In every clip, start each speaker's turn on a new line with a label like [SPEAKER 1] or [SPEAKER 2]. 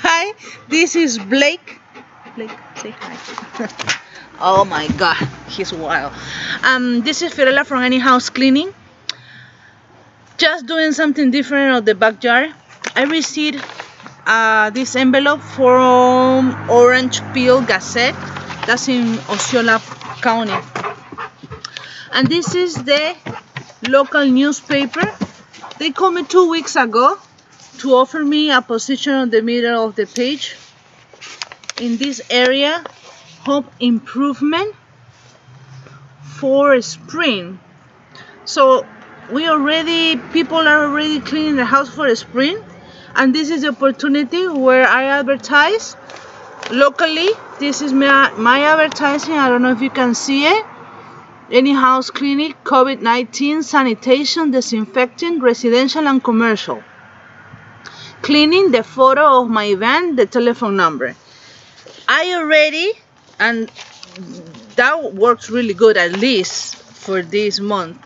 [SPEAKER 1] Hi, this is Blake. Blake, say hi. Oh my god, he's wild. This is Fiorella from Any House Cleaning. Just doing something different on the backyard. I received this envelope from Orange Peel Gazette. That's in Osceola County. And this is the local newspaper. They called me 2 weeks ago to offer me a position on the middle of the page in this area, home improvement for spring. So people are already cleaning the house for spring, and this is the opportunity where I advertise locally. This is my advertising. I don't know if you can see it. Any house clinic, COVID-19, sanitation, disinfecting, residential and commercial. Cleaning, the photo of my van, the telephone number. And that works really good, at least for this month.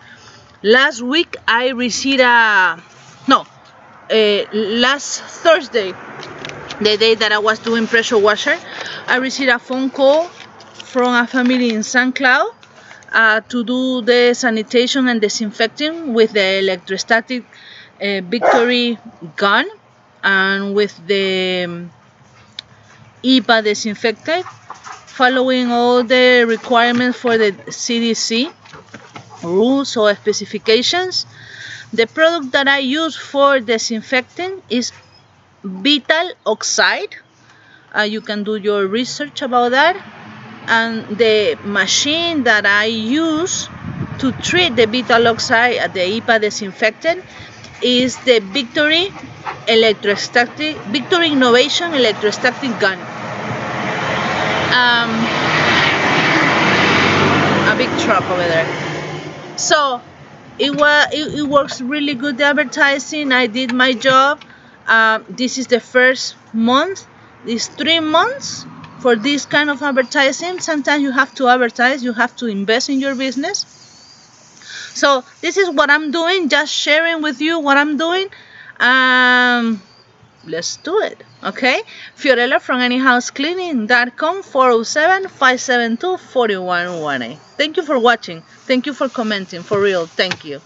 [SPEAKER 1] Last week I received last Thursday, the day that I was doing pressure washer, I received a phone call from a family in St. Cloud to do the sanitation and disinfecting with the electrostatic Victory gun and with the EPA disinfectant, following all the requirements for the CDC rules or specifications. The product that I use for disinfecting is Vital Oxide. You can do your research about that. And the machine that I use to treat the Vital Oxide at the EPA disinfectant is the Victory Innovation Electrostatic Gun. A big truck over there. So it works really good, the advertising. I did my job. This is the first month. It's 3 months for this kind of advertising. Sometimes you have to advertise, you have to invest in your business. So this is what I'm doing, just sharing with you what I'm doing. Let's do it, okay? Fiorella from anyhousecleaning.com, 407-572-4118. Thank you for watching. Thank you for commenting. For real, thank you.